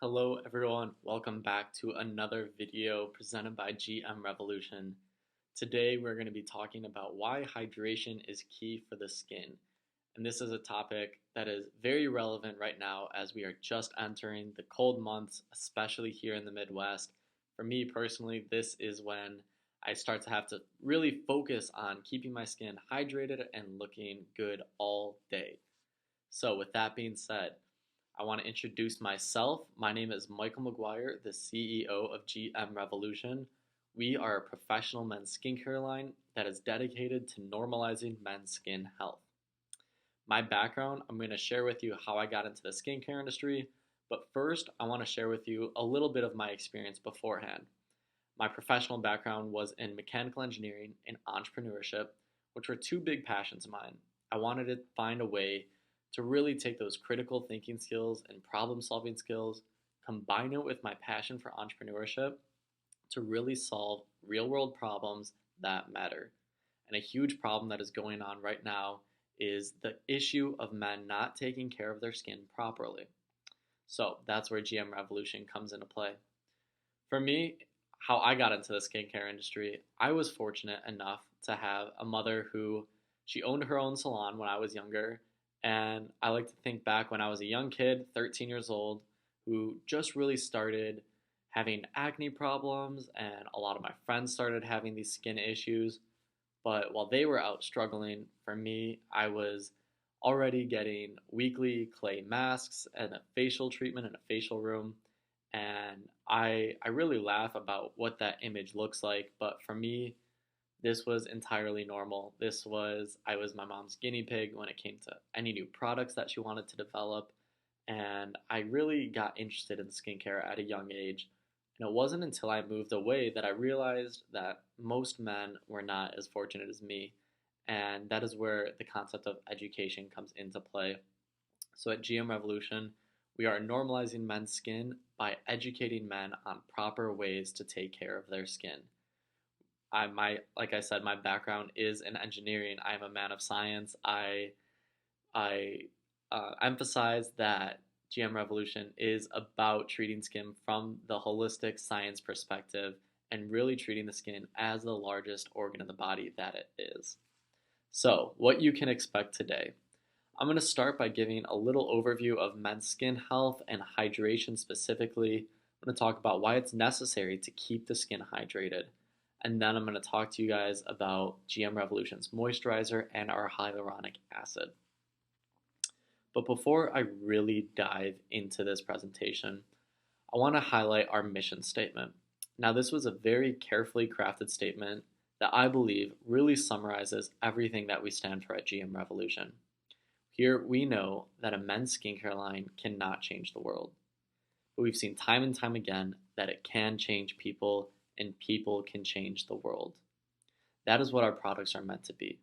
Hello everyone, welcome back to another video presented by GM Revolution. Today we're going to be talking about why hydration is key for the skin. And this is a topic that is very relevant right now as we are just entering the cold months, especially here in the Midwest. For me personally, this is when I start to have to really focus on keeping my skin hydrated and looking good all day. So with that being said, I want to introduce myself. My name is Michael McGuire, the CEO of GM Revolution. We are a professional men's skincare line that is dedicated to normalizing men's skin health. My background, I'm going to share with you how I got into the skincare industry, but first I want to share with you a little bit of my experience beforehand. My professional background was in mechanical engineering and entrepreneurship, which were two big passions of mine. I wanted to find a way to really take those critical thinking skills and problem solving skills, combine it with my passion for entrepreneurship to really solve real world problems that matter. And a huge problem that is going on right now is the issue of men not taking care of their skin properly. So that's where GM Revolution comes into play. For me, how I got into the skincare industry, I was fortunate enough to have a mother who she owned her own salon when I was younger. And I like to think back when I was a young kid, 13 years old, who just really started having acne problems, and a lot of my friends started having these skin issues. But while they were out struggling, for me, I was already getting weekly clay masks and a facial treatment in a facial room. And I really laugh about what that image looks like. But for me, this was entirely normal. I was my mom's guinea pig when it came to any new products that she wanted to develop. And I really got interested in skincare at a young age. And it wasn't until I moved away that I realized that most men were not as fortunate as me. And that is where the concept of education comes into play. So at GM Revolution, we are normalizing men's skin by educating men on proper ways to take care of their skin. Like I said, my background is in engineering. I'm a man of science. I emphasize that GM Revolution is about treating skin from the holistic science perspective and really treating the skin as the largest organ in the body that it is. So, what you can expect today. I'm going to start by giving a little overview of men's skin health and hydration specifically. I'm going to talk about why it's necessary to keep the skin hydrated. And then I'm going to talk to you guys about GM Revolution's moisturizer and our hyaluronic acid. But before I really dive into this presentation, I want to highlight our mission statement. Now, this was a very carefully crafted statement that I believe really summarizes everything that we stand for at GM Revolution. Here, we know that a men's skincare line cannot change the world. But we've seen time and time again that it can change people and people can change the world. That is what our products are meant to be.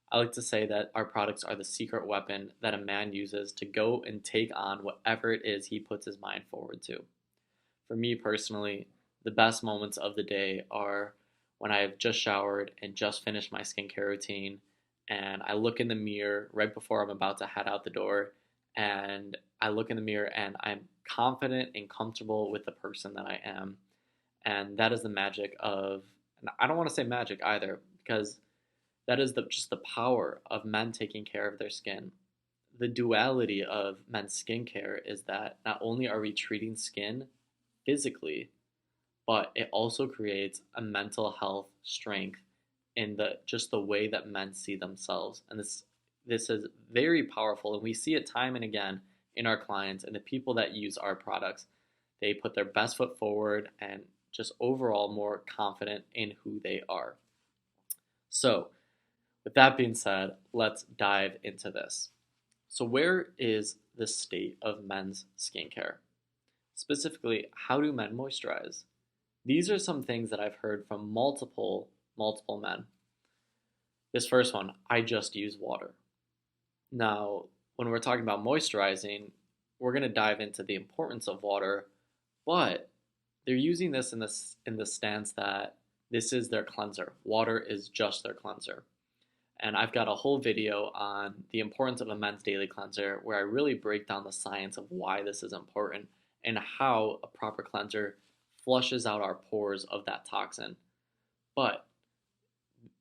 I like to say that our products are the secret weapon that a man uses to go and take on whatever it is he puts his mind forward to. For me personally, the best moments of the day are when I have just showered and just finished my skincare routine, and I look in the mirror right before I'm about to head out the door, and I look in the mirror and I'm confident and comfortable with the person that I am. And that is the magic of, and I don't want to say magic either, because that is just the power of men taking care of their skin. The duality of men's skincare is that not only are we treating skin physically, but it also creates a mental health strength in the way that men see themselves. And this is very powerful, and we see it time and again in our clients and the people that use our products. They put their best foot forward and just overall more confident in who they are. So, with that being said, let's dive into this. So, where is the state of men's skincare? Specifically, how do men moisturize? These are some things that I've heard from multiple men. This first one, I just use water. Now, when we're talking about moisturizing, we're going to dive into the importance of water, but they're using this in the stance that this is their cleanser. Water is just their cleanser. And I've got a whole video on the importance of a men's daily cleanser where I really break down the science of why this is important and how a proper cleanser flushes out our pores of that toxin. But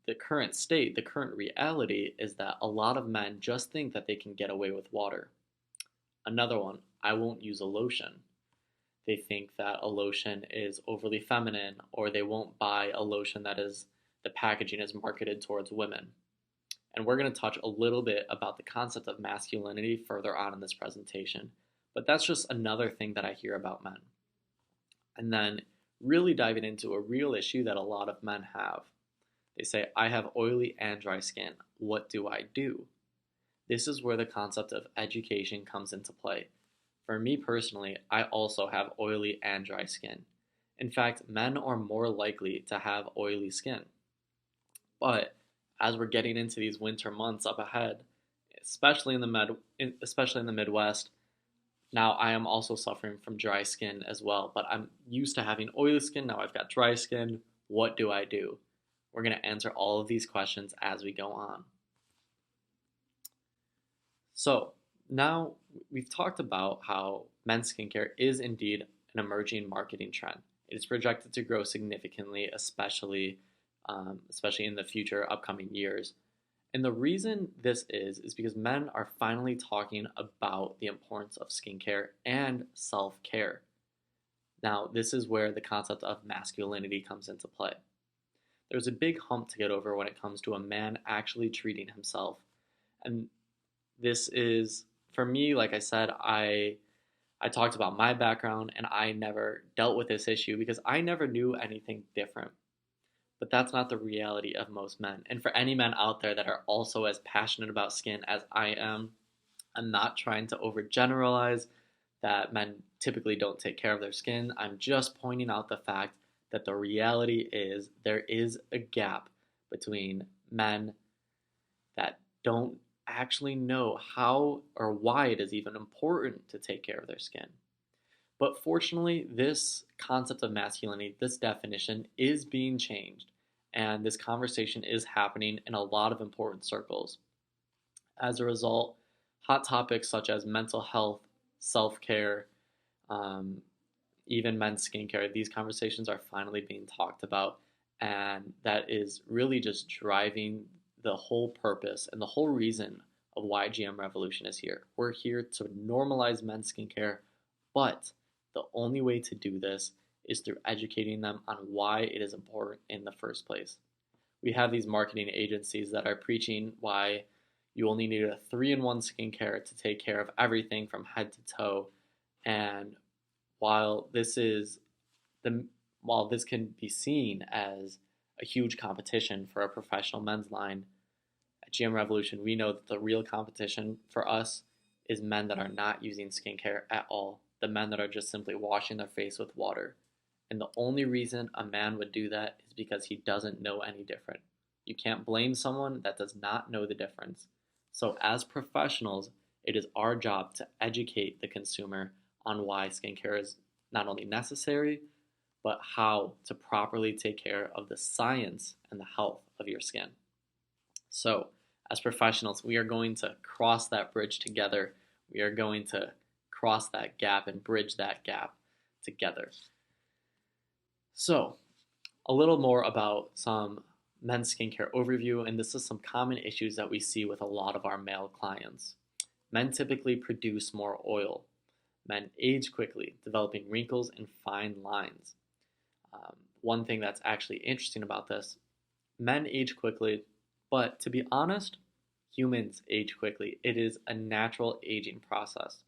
the current state, the current reality is that a lot of men just think that they can get away with water. Another one, I won't use a lotion. They think that a lotion is overly feminine, or they won't buy a lotion that is the packaging is marketed towards women. And we're going to touch a little bit about the concept of masculinity further on in this presentation. But that's just another thing that I hear about men. And then really diving into a real issue that a lot of men have. They say, I have oily and dry skin. What do I do? This is where the concept of education comes into play. For me personally, I also have oily and dry skin. In fact, men are more likely to have oily skin. But as we're getting into these winter months up ahead, especially in the Midwest, now I am also suffering from dry skin as well. But I'm used to having oily skin. Now I've got dry skin. What do I do? We're going to answer all of these questions as we go on. So now we've talked about how men's skincare is indeed an emerging marketing trend. It is projected to grow significantly, especially in the future upcoming years. And the reason this is because men are finally talking about the importance of skincare and self-care. Now, this is where the concept of masculinity comes into play. There's a big hump to get over when it comes to a man actually treating himself. And this is, for me, like I said, I talked about my background, and I never dealt with this issue because I never knew anything different. But that's not the reality of most men. And for any men out there that are also as passionate about skin as I am, I'm not trying to overgeneralize that men typically don't take care of their skin. I'm just pointing out the fact that the reality is there is a gap between men that don't actually know how or why it is even important to take care of their skin. But fortunately, this concept of masculinity, this definition, is being changed, and this conversation is happening in a lot of important circles. As a result, hot topics such as mental health, self-care, even men's skincare, these conversations are finally being talked about, and that is really just driving the whole purpose and the whole reason of why GM Revolution is here. We're here to normalize men's skincare, but the only way to do this is through educating them on why it is important in the first place. We have these marketing agencies that are preaching why you only need a 3-in-1 skincare to take care of everything from head to toe. And while this can be seen as a huge competition for a professional men's line, at GM Revolution, we know that the real competition for us is men that are not using skincare at all, the men that are just simply washing their face with water. And the only reason a man would do that is because he doesn't know any different. You can't blame someone that does not know the difference. So as professionals, it is our job to educate the consumer on why skincare is not only necessary, but how to properly take care of the science and the health of your skin. So as professionals, we are going to cross that bridge together. We are going to cross that gap and bridge that gap together. So a little more about some men's skincare overview, and this is some common issues that we see with a lot of our male clients. Men typically produce more oil. Men age quickly, developing wrinkles and fine lines. One thing that's actually interesting about this, men age quickly, but to be honest, humans age quickly. It is a natural aging process.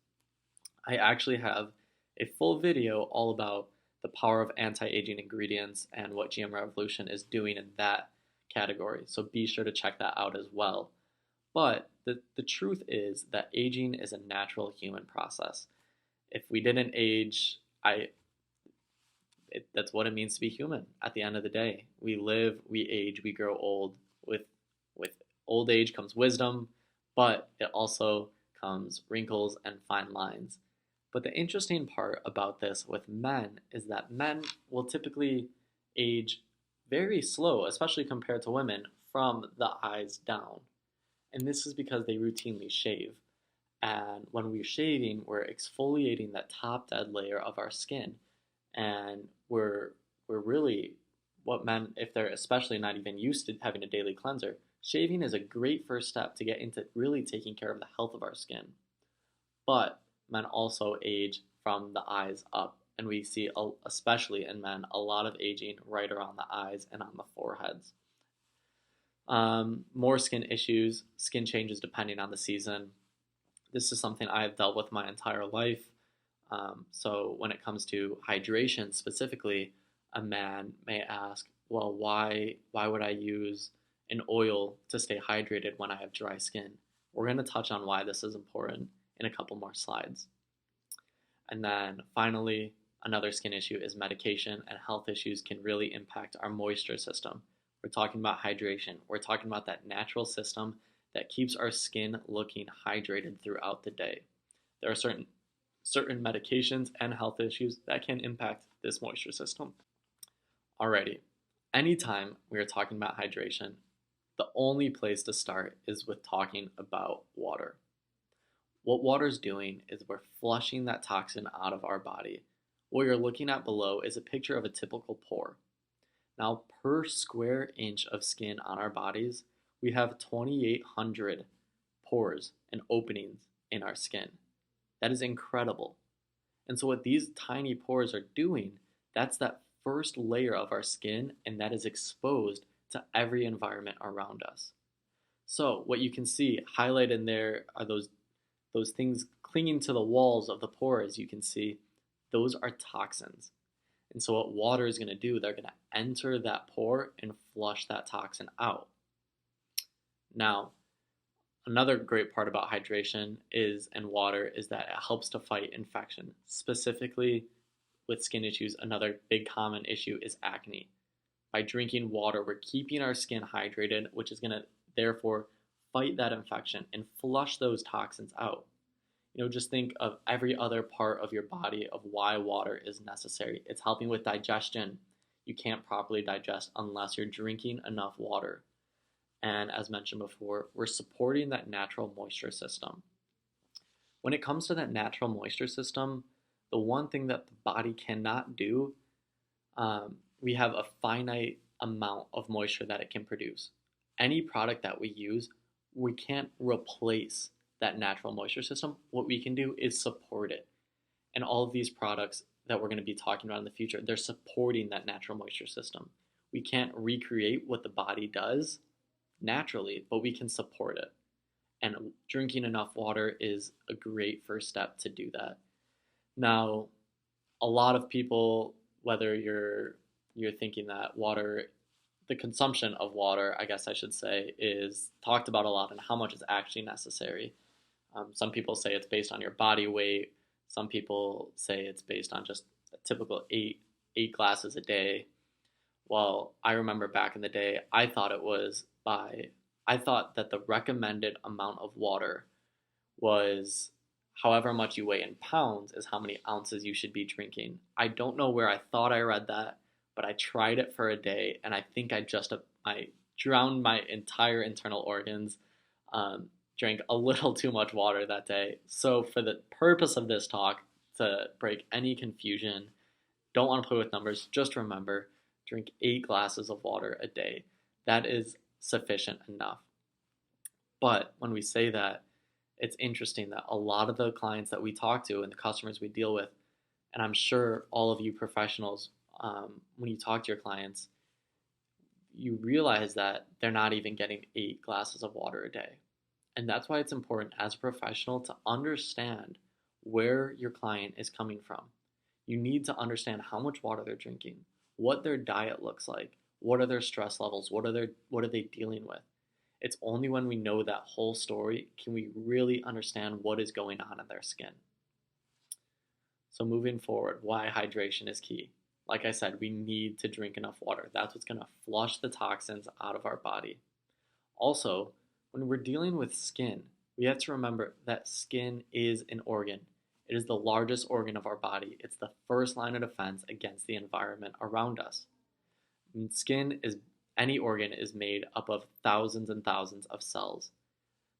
I actually have a full video all about the power of anti-aging ingredients and what GM Revolution is doing in that category. So be sure to check that out as well. But the truth is that aging is a natural human process. If we didn't age, that's what it means to be human. At the end of the day, we live, we age, we grow old. With old age comes wisdom, but it also comes wrinkles and fine lines. But the interesting part about this with men is that men will typically age very slow, especially compared to women, from the eyes down. And this is because they routinely shave. And when we're shaving, we're exfoliating that top dead layer of our skin. And we're really what men, if they're especially not even used to having a daily cleanser, shaving is a great first step to get into really taking care of the health of our skin. But men also age from the eyes up, and we see, especially in men, a lot of aging right around the eyes and on the foreheads. More skin issues, skin changes depending on the season. This is something I've dealt with my entire life. So when it comes to hydration specifically, a man may ask, well, why would I use an oil to stay hydrated when I have dry skin? We're going to touch on why this is important in a couple more slides. And then finally, another skin issue is medication, and health issues can really impact our moisture system. We're talking about hydration. We're talking about that natural system that keeps our skin looking hydrated throughout the day. There are certain medications and health issues that can impact this moisture system. Alrighty, anytime we are talking about hydration, the only place to start is with talking about water. What water's doing is we're flushing that toxin out of our body. What you're looking at below is a picture of a typical pore. Now, per square inch of skin on our bodies, we have 2,800 pores and openings in our skin. That is incredible. And so what these tiny pores are doing, that's that first layer of our skin, and that is exposed to every environment around us. So what you can see highlighted in there are those things clinging to the walls of the pores. You can see those are toxins. And so what water is going to do, they're going to enter that pore and flush that toxin out. Now, another great part about hydration and water is that it helps to fight infection. Specifically with skin issues, another big common issue is acne. By drinking water, we're keeping our skin hydrated, which is going to therefore fight that infection and flush those toxins out. Just think of every other part of your body of why water is necessary. It's helping with digestion. You can't properly digest unless you're drinking enough water. And as mentioned before, we're supporting that natural moisture system. When it comes to that natural moisture system, the one thing that the body cannot do, we have a finite amount of moisture that it can produce. Any product that we use, we can't replace that natural moisture system. What we can do is support it. And all of these products that we're going to be talking about in the future, they're supporting that natural moisture system. We can't recreate what the body does naturally, but we can support it. And drinking enough water is a great first step to do that. Now, a lot of people, whether you're thinking that water, the consumption of water, I guess I should say, is talked about a lot and how much is actually necessary. Some people say it's based on your body weight. Some people say it's based on just a typical eight glasses a day. Well, I remember back in the day, I thought that the recommended amount of water was however much you weigh in pounds is how many ounces you should be drinking. I don't know where I thought I read that, but I tried it for a day, and I think I drowned my entire internal organs, drank a little too much water that day. So for the purpose of this talk, to break any confusion, don't want to play with numbers, just remember, drink 8 glasses of water a day. That is sufficient enough. But when we say that, it's interesting that a lot of the clients that we talk to and the customers we deal with, and I'm sure all of you professionals, when you talk to your clients, you realize that they're not even getting 8 glasses of water a day. And that's why it's important as a professional to understand where your client is coming from. You need to understand how much water they're drinking, what their diet looks like, what are their stress levels, what are they dealing with. It's only when we know that whole story can we really understand what is going on in their skin. So moving forward, why hydration is key. Like I said, we need to drink enough water. That's what's going to flush the toxins out of our body. Also, when we're dealing with skin, we have to remember that skin is an organ. It is the largest organ of our body. It's the first line of defense against the environment around us. And any organ is made up of thousands and thousands of cells.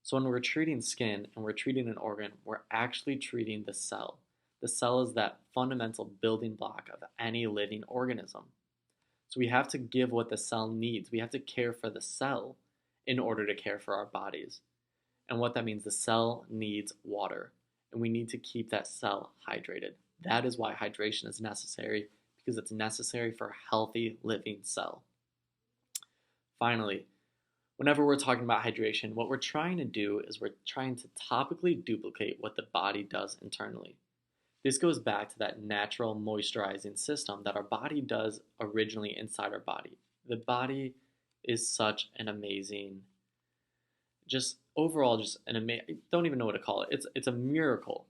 So when we're treating skin and we're treating an organ, we're actually treating the cell. The cell is that fundamental building block of any living organism. So we have to give what the cell needs. We have to care for the cell in order to care for our bodies. And what that means, the cell needs water, and we need to keep that cell hydrated. That is why hydration is necessary, because it's necessary for a healthy living cell. Finally, whenever we're talking about hydration, what we're trying to do is we're trying to topically duplicate what the body does internally. This goes back to that natural moisturizing system that our body does originally inside our body. The body is such an amazing, just overall, just an amazing, don't even know what to call it. It's a miracle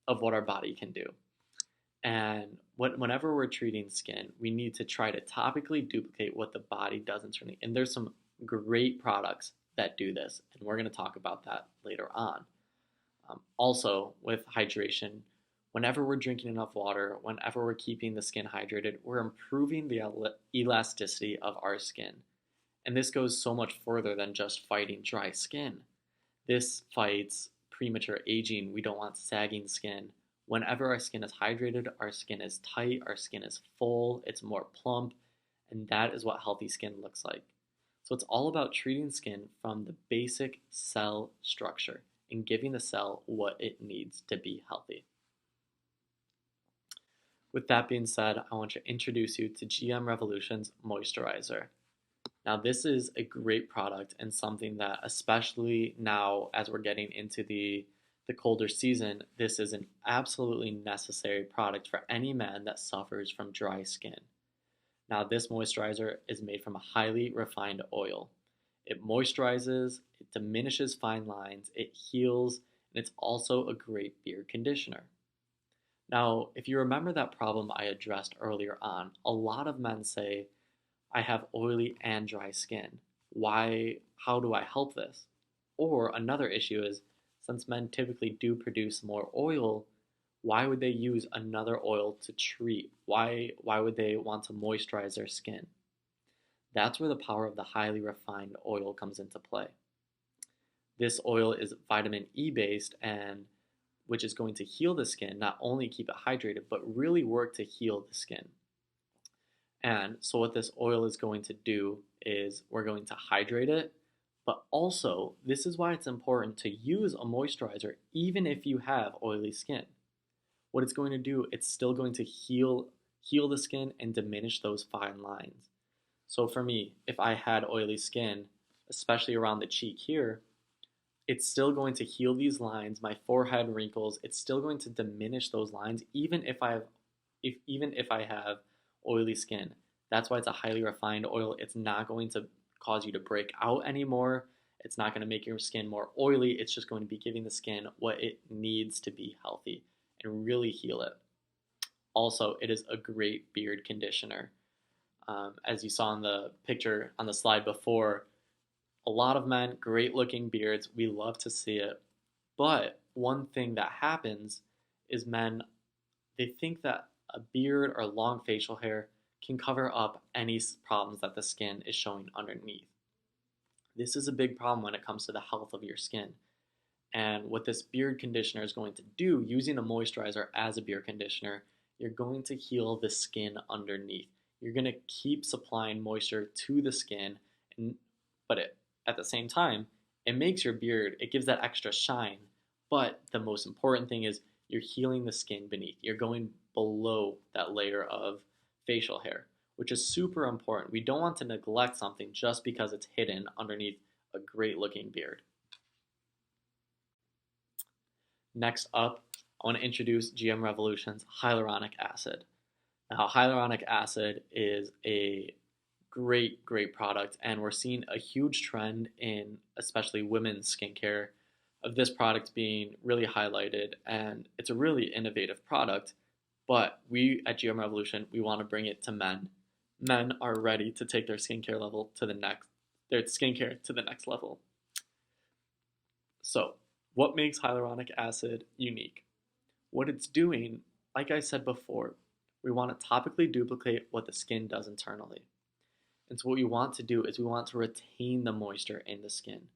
of what our body can do. And whenever we're treating skin, we need to try to topically duplicate what the body does internally. And there's some great products that do this, and we're going to talk about that later on. Also, with hydration, whenever we're drinking enough water, whenever we're keeping the skin hydrated, we're improving the elasticity of our skin. And this goes so much further than just fighting dry skin. This fights premature aging. We don't want sagging skin. Whenever our skin is hydrated, our skin is tight, our skin is full, it's more plump, and that is what healthy skin looks like. So it's all about treating skin from the basic cell structure and giving the cell what it needs to be healthy. With that being said, I want to introduce you to GM Revolution's Moisturizer. Now, this is a great product and something that, especially now as we're getting into the colder season, this is an absolutely necessary product for any man that suffers from dry skin. Now, this moisturizer is made from a highly refined oil. It moisturizes, it diminishes fine lines, it heals, and it's also a great beard conditioner. Now, if you remember that problem I addressed earlier on, a lot of men say, I have oily and dry skin. How do I help this? Or another issue is, since men typically do produce more oil, why would they use another oil to treat? Why would they want to moisturize their skin? That's where the power of the highly refined oil comes into play. This oil is vitamin E based, and which is going to heal the skin, not only keep it hydrated, but really work to heal the skin. And so what this oil is going to do is we're going to hydrate it, but also this is why it's important to use a moisturizer even if you have oily skin. What it's going to do, it's still going to heal the skin and diminish those fine lines. So for me, if I had oily skin, especially around the cheek here, it's still going to heal these lines, my forehead wrinkles, it's still going to diminish those lines even if I have oily skin. That's why it's a highly refined oil. It's not going to cause you to break out anymore. It's not going to make your skin more oily. It's just going to be giving the skin what it needs to be healthy and really heal it. Also, it is a great beard conditioner. As you saw in the picture on the slide before, a lot of men, great looking beards, we love to see it. But one thing that happens is men, they think that a beard or long facial hair can cover up any problems that the skin is showing underneath. This is a big problem when it comes to the health of your skin. And what this beard conditioner is going to do, using a moisturizer as a beard conditioner, you're going to heal the skin underneath. You're going to keep supplying moisture to the skin, but at the same time, it makes your beard, it gives that extra shine. But the most important thing is you're healing the skin beneath. You're going below that layer of facial hair, which is super important. We don't want to neglect something just because it's hidden underneath a great looking beard. Next up, I want to introduce GM Revolution's Hyaluronic Acid. Now, hyaluronic acid is a great product, and we're seeing a huge trend in especially women's skincare of this product being really highlighted, and it's a really innovative product. But we at GM Revolution, we want to bring it to men. Men are ready to take their skincare to the next level. So, what makes hyaluronic acid unique? What it's doing, like I said before, we want to topically duplicate what the skin does internally. And so what we want to do is we want to retain the moisture in the skin.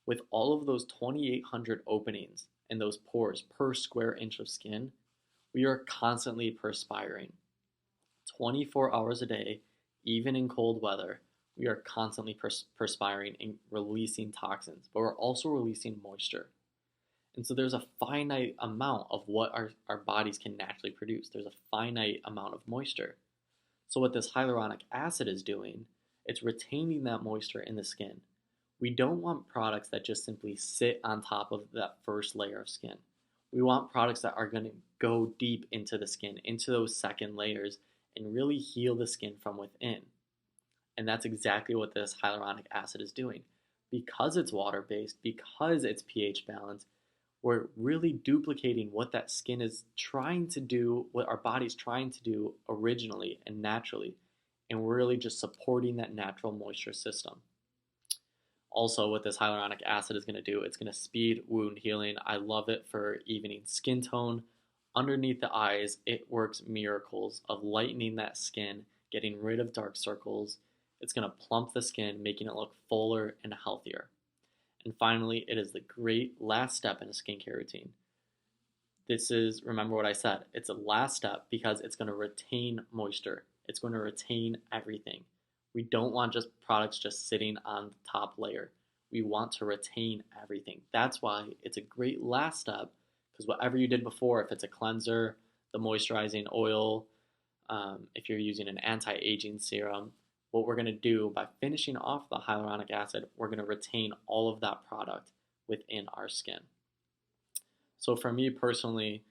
With all of those 2,800 openings and those pores per square inch of skin, we are constantly perspiring. 24 hours a day, even in cold weather, we are constantly perspiring and releasing toxins, but we're also releasing moisture. And so there's a finite amount of what our bodies can naturally produce. There's a finite amount of moisture. So what this hyaluronic acid is doing, it's retaining that moisture in the skin. We don't want products that just simply sit on top of that first layer of skin. We want products that are going to go deep into the skin, into those second layers, and really heal the skin from within. And that's exactly what this hyaluronic acid is doing. Because it's water-based, because it's pH balanced, we're really duplicating what that skin is trying to do, what our body's trying to do originally and naturally. And we're really just supporting that natural moisture system. Also, what this hyaluronic acid is going to do, it's going to speed wound healing. I love it for evening skin tone. Underneath the eyes, it works miracles of lightening that skin, getting rid of dark circles. It's going to plump the skin, making it look fuller and healthier. And finally, it is the great last step in a skincare routine. This is, remember what I said, it's a last step because it's going to retain moisture. It's going to retain everything. We don't want just products just sitting on the top layer. We want to retain everything. That's why it's a great last step, because whatever you did before, if it's a cleanser, the moisturizing oil, if you're using an anti-aging serum, what we're going to do by finishing off the hyaluronic acid, we're going to retain all of that product within our skin. So for me personally,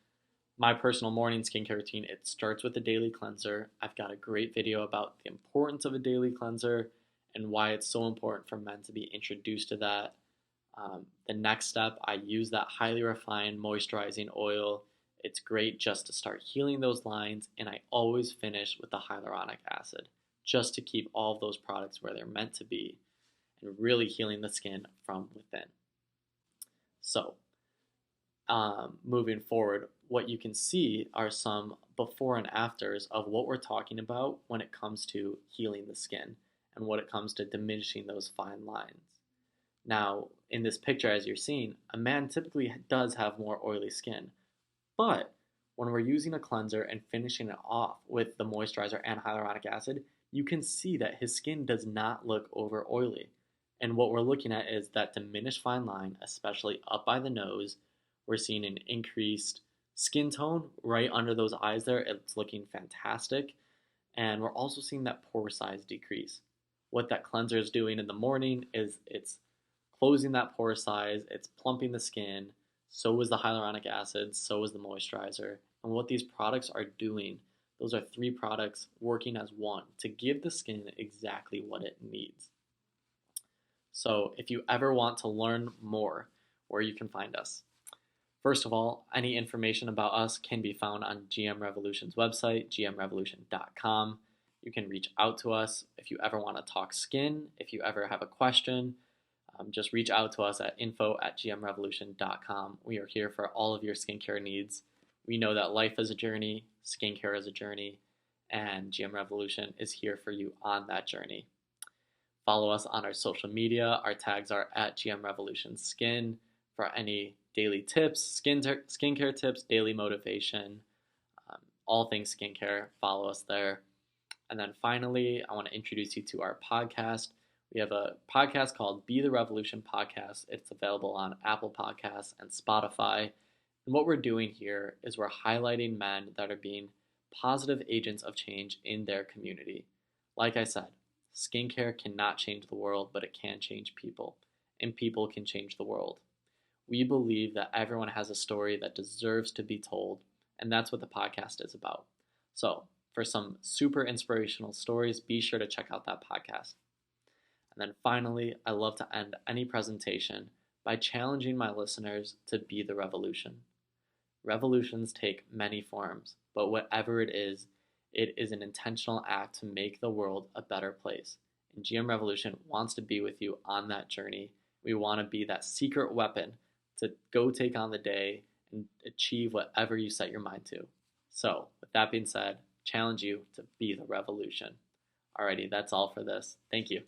my personal morning skincare routine, it starts with a daily cleanser. I've got a great video about the importance of a daily cleanser and why it's so important for men to be introduced to that. The next step, I use that highly refined moisturizing oil. It's great just to start healing those lines, and I always finish with the hyaluronic acid just to keep all of those products where they're meant to be and really healing the skin from within. So, moving forward, what you can see are some before and afters of what we're talking about when it comes to healing the skin and what it comes to diminishing those fine lines. Now, in this picture, as you're seeing, a man typically does have more oily skin, but when we're using a cleanser and finishing it off with the moisturizer and hyaluronic acid, you can see that his skin does not look over oily. And what we're looking at is that diminished fine line, especially up by the nose. We're seeing an increased skin tone right under those eyes there. It's looking fantastic. And we're also seeing that pore size decrease. What that cleanser is doing in the morning is it's closing that pore size, it's plumping the skin. So is the hyaluronic acid, so is the moisturizer. And what these products are doing, those are 3 products working as one to give the skin exactly what it needs. So if you ever want to learn more, where you can find us. First of all, any information about us can be found on GM Revolution's website, gmrevolution.com. You can reach out to us if you ever want to talk skin, if you ever have a question. Just reach out to us at info@gmrevolution.com. We are here for all of your skincare needs. We know that life is a journey, skincare is a journey, and GM Revolution is here for you on that journey. Follow us on our social media. Our tags are at GM Revolution Skin for any daily tips, skincare tips, daily motivation, all things skincare. Follow us there. And then finally, I want to introduce you to our podcast. We have a podcast called Be the Revolution Podcast. It's available on Apple Podcasts and Spotify. And what we're doing here is we're highlighting men that are being positive agents of change in their community. Like I said, skincare cannot change the world, but it can change people, and people can change the world. We believe that everyone has a story that deserves to be told, and that's what the podcast is about. So, for some super inspirational stories, be sure to check out that podcast. And then finally, I love to end any presentation by challenging my listeners to be the revolution. Revolutions take many forms, but whatever it is an intentional act to make the world a better place. And GM Revolution wants to be with you on that journey. We want to be that secret weapon to go take on the day and achieve whatever you set your mind to. So, with that being said, challenge you to be the revolution. Alrighty, that's all for this. Thank you.